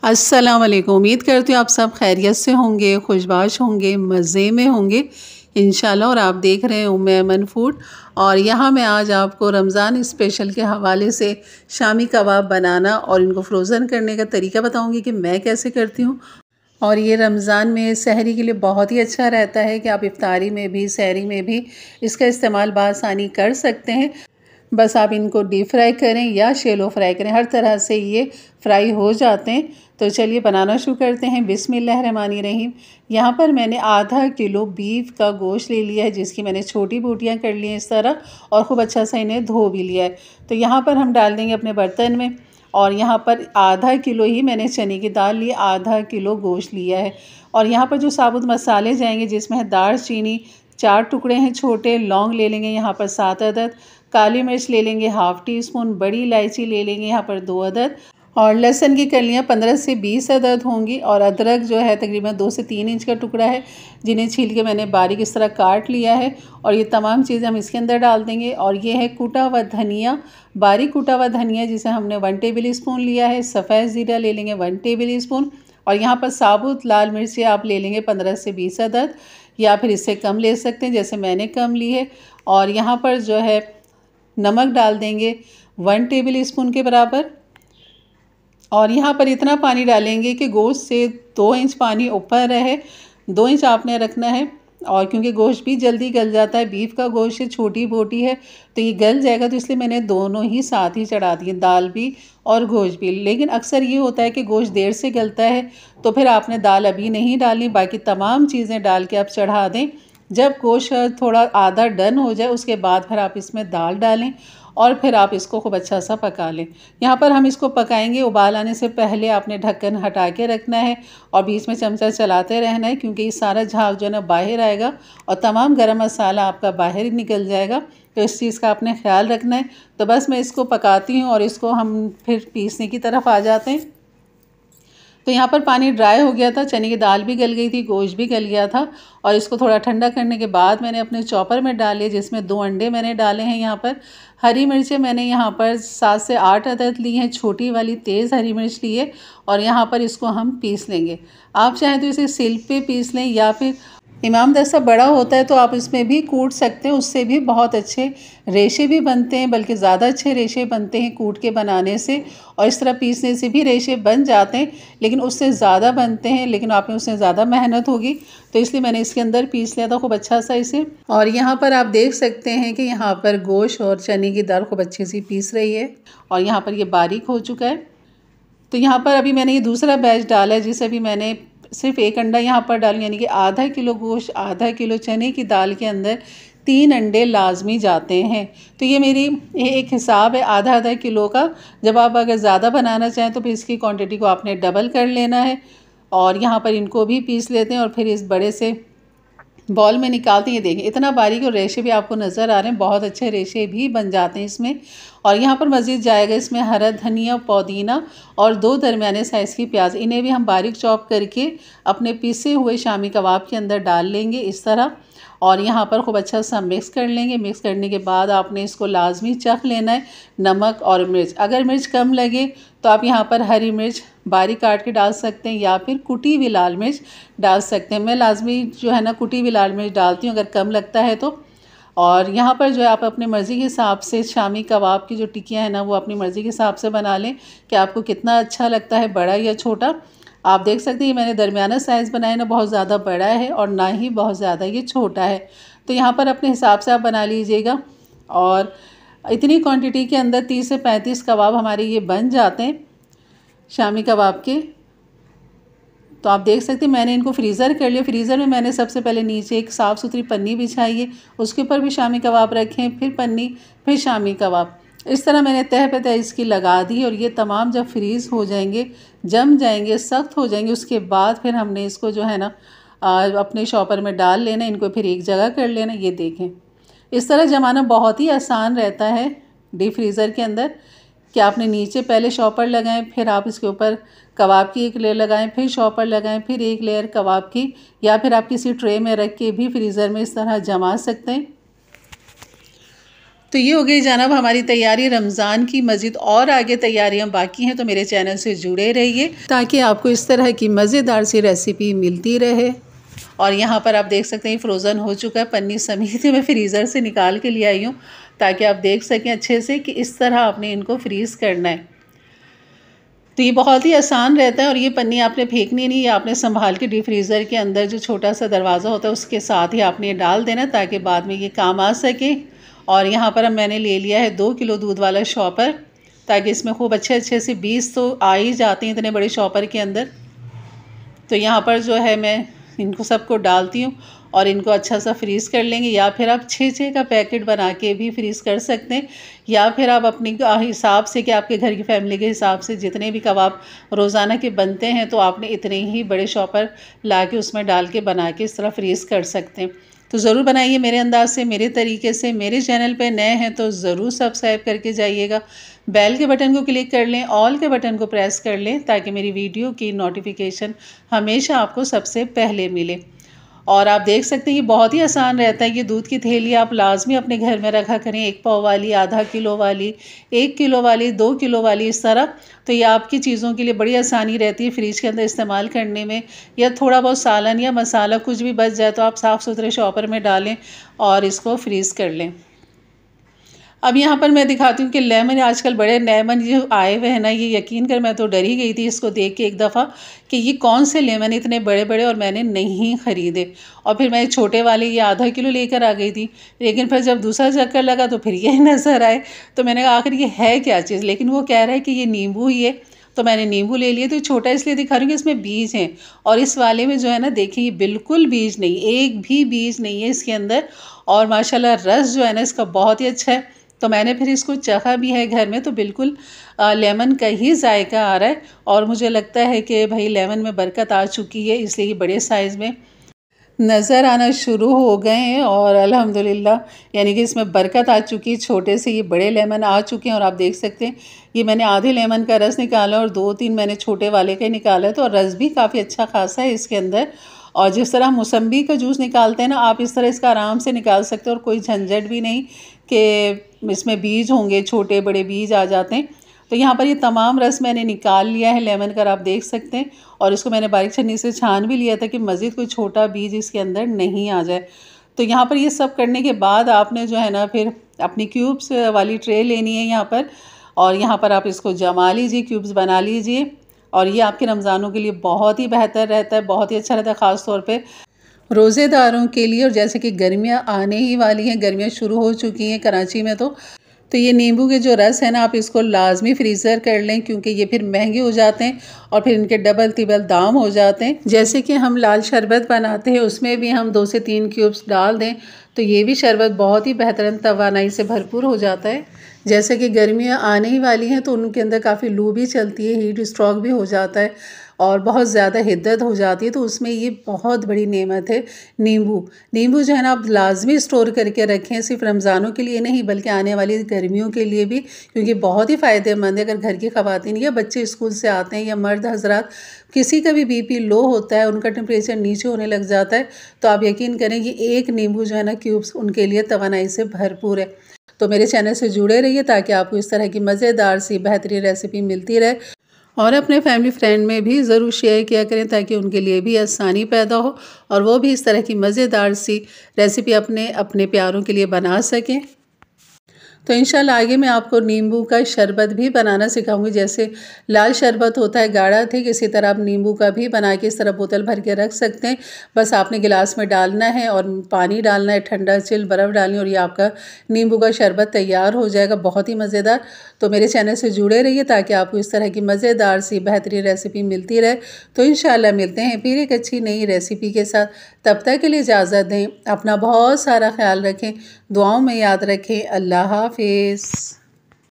अस्सलाम वालेकुम। उम्मीद करती हूँ आप सब खैरियत से होंगे, खुशबाश होंगे, मज़े में होंगे इंशाल्लाह। और आप देख रहे हैं उम्मे अमन फूड। और यहाँ मैं आज आपको रमज़ान स्पेशल के हवाले से शामी कबाब बनाना और इनको फ्रोज़न करने का तरीका बताऊँगी कि मैं कैसे करती हूँ। और ये रमज़ान में सहरी के लिए बहुत ही अच्छा रहता है कि आप इफ्तारी में भी सहरी में भी इसका इस्तेमाल बआसानी कर सकते हैं। बस आप इनको डीप फ्राई करें या शैलो फ्राई करें, हर तरह से ये फ्राई हो जाते हैं। तो चलिए बनाना शुरू करते हैं। बिस्मिल्लाहिर्रहमानिर्रहीम। यहाँ पर मैंने आधा किलो बीफ का गोश्त ले लिया है, जिसकी मैंने छोटी बोटियाँ कर ली हैं इस तरह, और ख़ूब अच्छा सा इन्हें धो भी लिया है। तो यहाँ पर हम डाल देंगे अपने बर्तन में। और यहाँ पर आधा किलो ही मैंने चने की दाल ली, आधा किलो गोश्त लिया है। और यहाँ पर जो साबुत मसाले जाएंगे, जिसमें है दालचीनी 4 टुकड़े हैं छोटे, लौंग ले लेंगे यहाँ पर 7 अदद, काली मिर्च ले लेंगे हाफ़ टी स्पून, बड़ी इलायची ले लेंगे यहाँ पर 2 अदद, और लहसुन की कलियाँ 15 से 20 अदद होंगी। और अदरक जो है तकरीबन 2 से 3 इंच का टुकड़ा है, जिन्हें छील के मैंने बारीक इस तरह काट लिया है। और ये तमाम चीज़ें हम इसके अंदर डाल देंगे। और ये है कूटा हुआ धनिया, बारीक कूटा हुआ धनिया, जिसे हमने 1 टेबल स्पून लिया है। सफ़ेद ज़ीरा ले लेंगे 1 टेबल स्पून। और यहाँ पर साबुत लाल मिर्चें आप ले लेंगे 15 से 20 अदद, या फिर इससे कम ले सकते हैं, जैसे मैंने कम ली है। और यहाँ पर जो है नमक डाल देंगे 1 टेबल स्पून के बराबर। और यहाँ पर इतना पानी डालेंगे कि गोश्त से 2 इंच पानी ऊपर रहे, 2 इंच आपने रखना है। और क्योंकि गोश्त भी जल्दी गल जाता है, बीफ का गोश्त है, छोटी बोटी है, तो ये गल जाएगा, तो इसलिए मैंने दोनों ही साथ ही चढ़ा दिए, दाल भी और गोश्त भी। लेकिन अक्सर ये होता है कि गोश्त देर से गलता है, तो फिर आपने दाल अभी नहीं डालनी, बाकी तमाम चीज़ें डाल के आप चढ़ा दें। जब गोश्त थोड़ा आधा डन हो जाए, उसके बाद फिर आप इसमें दाल डालें और फिर आप इसको खूब अच्छा सा पका लें। यहाँ पर हम इसको पकाएंगे, उबाल आने से पहले आपने ढक्कन हटा के रखना है और बीच में चमचा चलाते रहना है, क्योंकि ये सारा झाग जो है ना बाहर आएगा और तमाम गरम मसाला आपका बाहर ही निकल जाएगा। तो इस चीज़ का आपने ख्याल रखना है। तो बस मैं इसको पकाती हूँ और इसको हम फिर पीसने की तरफ आ जाते हैं। तो यहाँ पर पानी ड्राई हो गया था, चने की दाल भी गल गई थी, गोश्त भी गल गया था। और इसको थोड़ा ठंडा करने के बाद मैंने अपने चॉपर में डाले, जिसमें 2 अंडे मैंने डाले हैं। यहाँ पर हरी मिर्चें मैंने यहाँ पर 7 से 8 अदद ली हैं, छोटी वाली तेज़ हरी मिर्च ली है। और यहाँ पर इसको हम पीस लेंगे। आप चाहें तो इसे सिल पे पीस लें, या फिर इमाम दस्ता बड़ा होता है तो आप इसमें भी कूट सकते हैं, उससे भी बहुत अच्छे रेशे भी बनते हैं, बल्कि ज़्यादा अच्छे रेशे बनते हैं कूट के बनाने से। और इस तरह पीसने से भी रेशे बन जाते हैं, लेकिन उससे ज़्यादा बनते हैं, लेकिन आप में उससे ज़्यादा मेहनत होगी, तो इसलिए मैंने इसके अंदर पीस लिया था खूब अच्छा सा इसे। और यहाँ पर आप देख सकते हैं कि यहाँ पर गोश्त और चने की दाल खूब अच्छी सी पीस रही है, और यहाँ पर ये बारीक हो चुका है। तो यहाँ पर अभी मैंने ये दूसरा बैच डाला है, जिसे अभी मैंने सिर्फ 1 अंडा यहाँ पर डालूँ, यानी कि आधा किलो गोश्त आधा किलो चने की दाल के अंदर 3 अंडे लाजमी जाते हैं। तो ये मेरी एक हिसाब है आधा आधा किलो का। जब आप अगर ज़्यादा बनाना चाहें तो फिर इसकी क्वांटिटी को आपने डबल कर लेना है। और यहाँ पर इनको भी पीस लेते हैं और फिर इस बड़े से बॉल में निकालते हैं। ये देखें इतना बारीक, और रेशे भी आपको नज़र आ रहे हैं, बहुत अच्छे रेशे भी बन जाते हैं इसमें। और यहाँ पर मज़ीद जाएगा इसमें हरा धनिया, पुदीना और 2 दरमियाने साइज़ की प्याज, इन्हें भी हम बारीक चॉप करके अपने पीसे हुए शामी कबाब के अंदर डाल लेंगे इस तरह। और यहाँ पर खूब अच्छा सा मिक्स कर लेंगे। मिक्स करने के बाद आपने इसको लाजमी चख लेना है नमक और मिर्च। अगर मिर्च कम लगे तो आप यहाँ पर हरी मिर्च बारीक काट के डाल सकते हैं, या फिर कुटी हुई लाल मिर्च डाल सकते हैं। मैं लाजमी जो है ना कुटी हुई लाल मिर्च डालती हूँ अगर कम लगता है तो। और यहाँ पर जो है आप अपनी मर्ज़ी के हिसाब से शामी कबाब की जो टिक्कियाँ हैं ना, वो अपनी मर्ज़ी के हिसाब से बना लें कि आपको कितना अच्छा लगता है, बड़ा या छोटा। आप देख सकते हैं ये मैंने दरमियाना साइज़ बनाया, ना बहुत ज़्यादा बड़ा है और ना ही बहुत ज़्यादा ये छोटा है। तो यहाँ पर अपने हिसाब से आप बना लीजिएगा। और इतनी क्वांटिटी के अंदर 30 से 35 कबाब हमारे ये बन जाते हैं शामी कबाब के। तो आप देख सकते हैं मैंने इनको फ्रीज़र कर लिया। फ्रीज़र में मैंने सबसे पहले नीचे एक साफ़ सुथरी पन्नी बिछाई है, उसके ऊपर भी शामी कबाब रखें, फिर पन्नी, फिर शामी कबाब। इस तरह मैंने तह पे तह इसकी लगा दी। और ये तमाम जब फ्रीज़ हो जाएंगे, जम जाएंगे, सख्त हो जाएंगे, उसके बाद फिर हमने इसको जो है ना अपने शॉपर में डाल लेना, इनको फिर एक जगह कर लेना। ये देखें इस तरह जमाना बहुत ही आसान रहता है डीप फ्रीज़र के अंदर, कि आपने नीचे पहले शॉपर लगाएं, फिर आप इसके ऊपर कबाब की एक लेयर लगाएं, फिर शॉपर लगाएं, फिर एक लेयर कबाब की, या फिर आप किसी ट्रे में रख के भी फ्रीज़र में इस तरह जमा सकते हैं। तो ये हो गई जनाब हमारी तैयारी रमज़ान की। मज़ीद और आगे तैयारियां बाकी हैं, तो मेरे चैनल से जुड़े रहिए ताकि आपको इस तरह की मज़ेदार सी रेसिपी मिलती रहे। और यहाँ पर आप देख सकते हैं फ्रोज़न हो चुका है, पन्नी समेत मैं फ्रीज़र से निकाल के ले आई हूँ ताकि आप देख सकें अच्छे से कि इस तरह आपने इनको फ्रीज़ करना है। तो ये बहुत ही आसान रहता है और ये पन्नी आपने फेंकनी नहीं है, आपने संभाल के डीप फ्रीज़र के अंदर जो छोटा सा दरवाज़ा होता है उसके साथ ही आपने ये डाल देना ताकि बाद में ये काम आ सके। और यहाँ पर अब मैंने ले लिया है 2 किलो दूध वाला शॉपर, ताकि इसमें खूब अच्छे से बीज तो आ ही जाते हैं इतने बड़े शॉपर के अंदर। तो यहाँ पर जो है मैं इनको सबको डालती हूँ और इनको अच्छा सा फ्रीज़ कर लेंगे, या फिर आप 6 का पैकेट बना के भी फ्रीज़ कर सकते हैं, या फिर आप अपने हिसाब से कि आपके घर की फैमिली के हिसाब से जितने भी कबाब रोज़ाना के बनते हैं तो आपने इतने ही बड़े शॉपर ला के उसमें डाल के बना के इस तरह फ्रीज़ कर सकते हैं। तो ज़रूर बनाइए मेरे अंदाज से, मेरे तरीके से। मेरे चैनल पे नए हैं तो ज़रूर सब्सक्राइब करके जाइएगा, बेल के बटन को क्लिक कर लें, ऑल के बटन को प्रेस कर लें ताकि मेरी वीडियो की नोटिफिकेशन हमेशा आपको सबसे पहले मिले। और आप देख सकते हैं ये बहुत ही आसान रहता है। ये दूध की थैली आप लाजमी अपने घर में रखा करें, 1 पाव वाली, आधा किलो वाली, 1 किलो वाली, 2 किलो वाली, इस तरह। तो ये आपकी चीज़ों के लिए बड़ी आसानी रहती है फ्रिज के अंदर इस्तेमाल करने में। या थोड़ा बहुत सालन या मसाला कुछ भी बच जाए तो आप साफ़ सुथरे शॉपर में डालें और इसको फ्रीज़ कर लें। अब यहाँ पर मैं दिखाती हूँ कि लेमन आजकल बड़े लेमन जो आए हुए हैं ना, ये यकीन कर मैं तो डर ही गई थी इसको देख के एक दफ़ा कि ये कौन से लेमन इतने बड़े बड़े, और मैंने नहीं ख़रीदे। और फिर मैं छोटे वाले ये आधा किलो लेकर आ गई थी, लेकिन फिर जब दूसरा चक्कर लगा तो फिर ये नज़र आए। तो मैंने कहा आखिर ये है क्या चीज़, लेकिन वो कह रहा है कि ये नींबू ही है। तो मैंने नींबू ले लिए। तो छोटा इसलिए दिखा रही हूँ कि इसमें बीज हैं, और इस वाले में जो है ना देखिए ये बिल्कुल बीज नहीं, एक भी बीज नहीं है इसके अंदर। और माशाल्लाह रस जो है ना इसका बहुत ही अच्छा है। तो मैंने फिर इसको चखा भी है घर में, तो बिल्कुल लेमन का ही जायका आ रहा है। और मुझे लगता है कि भाई लेमन में बरकत आ चुकी है, इसलिए ये बड़े साइज़ में नज़र आना शुरू हो गए हैं। और अल्हम्दुलिल्लाह यानी कि इसमें बरकत आ चुकी है, छोटे से ये बड़े लेमन आ चुके हैं। और आप देख सकते हैं ये मैंने आधे लेमन का रस निकाला और 2-3 मैंने छोटे वाले का निकाला है। तो रस भी काफ़ी अच्छा खासा है इसके अंदर। और जिस तरह मौसम्बी का जूस निकालते हैं ना, आप इस तरह इसका आराम से निकाल सकते हो, और कोई झंझट भी नहीं कि इसमें बीज होंगे, छोटे बड़े बीज आ जाते हैं। तो यहाँ पर ये तमाम रस मैंने निकाल लिया है लेमन का, आप देख सकते हैं। और इसको मैंने बारीक छन्नी से छान भी लिया था कि मज़ीद कोई छोटा बीज इसके अंदर नहीं आ जाए। तो यहाँ पर ये सब करने के बाद आपने जो है ना फिर अपनी क्यूब्स वाली ट्रे लेनी है यहाँ पर, और यहाँ पर आप इसको जमा लीजिए, क्यूब्स बना लीजिए। और ये आपके रमज़ानों के लिए बहुत ही बेहतर रहता है, बहुत ही अच्छा रहता है, ख़ास तौर पे रोज़ेदारों के लिए। और जैसे कि गर्मियाँ आने ही वाली हैं, गर्मियाँ शुरू हो चुकी हैं कराची में, तो ये नींबू के जो रस है ना, आप इसको लाजमी फ्रीज़र कर लें, क्योंकि ये फिर महंगे हो जाते हैं और फिर इनके डबल तिबल दाम हो जाते हैं। जैसे कि हम लाल शरबत बनाते हैं, उसमें भी हम 2 से 3 क्यूब्स डाल दें तो ये भी शरबत बहुत ही बेहतरीन तवानाई से भरपूर हो जाता है। जैसे कि गर्मियाँ आने ही वाली हैं तो उनके अंदर काफ़ी लू भी चलती है, हीट स्ट्रोक भी हो जाता है और बहुत ज़्यादा हिद्दत हो जाती है, तो उसमें ये बहुत बड़ी नेमत है नींबू जो है ना, आप लाजमी स्टोर करके रखें, सिर्फ रमज़ानों के लिए नहीं बल्कि आने वाली गर्मियों के लिए भी, क्योंकि बहुत ही फ़ायदेमंद है। अगर घर की ख़वातीन या बच्चे स्कूल से आते हैं या मर्द हजरात किसी का भी बीपी लो होता है, उनका टेम्परेचर नीचे होने लग जाता है, तो आप यकीन करें कि एक नींबू जो है ना क्यूब्स उनके लिए तवानाई से भरपूर है। तो मेरे चैनल से जुड़े रहिए ताकि आपको इस तरह की मज़ेदार सी बेहतरीन रेसिपी मिलती रहे, और अपने फैमिली फ्रेंड में भी ज़रूर शेयर किया करें ताकि उनके लिए भी आसानी पैदा हो और वो भी इस तरह की मज़ेदार सी रेसिपी अपने अपने प्यारों के लिए बना सकें। तो इंशाल्लाह आगे मैं आपको नींबू का शरबत भी बनाना सिखाऊंगी। जैसे लाल शरबत होता है गाढ़ा, ठीक इसी तरह आप नींबू का भी बना के इस तरह बोतल भर के रख सकते हैं। बस आपने गिलास में डालना है और पानी डालना है, ठंडा चिल बर्फ़ डालनी, और ये आपका नींबू का शरबत तैयार हो जाएगा, बहुत ही मज़ेदार। तो मेरे चैनल से जुड़े रहिए ताकि आपको इस तरह की मज़ेदार सी बेहतरीन रेसिपी मिलती रहे। तो इंशाल्लाह मिलते हैं फिर एक अच्छी नई रेसिपी के साथ। तब तक के लिए इजाज़त दें, अपना बहुत सारा ख्याल रखें, दुआओं में याद रखें। अल्लाह हाफ़िज़।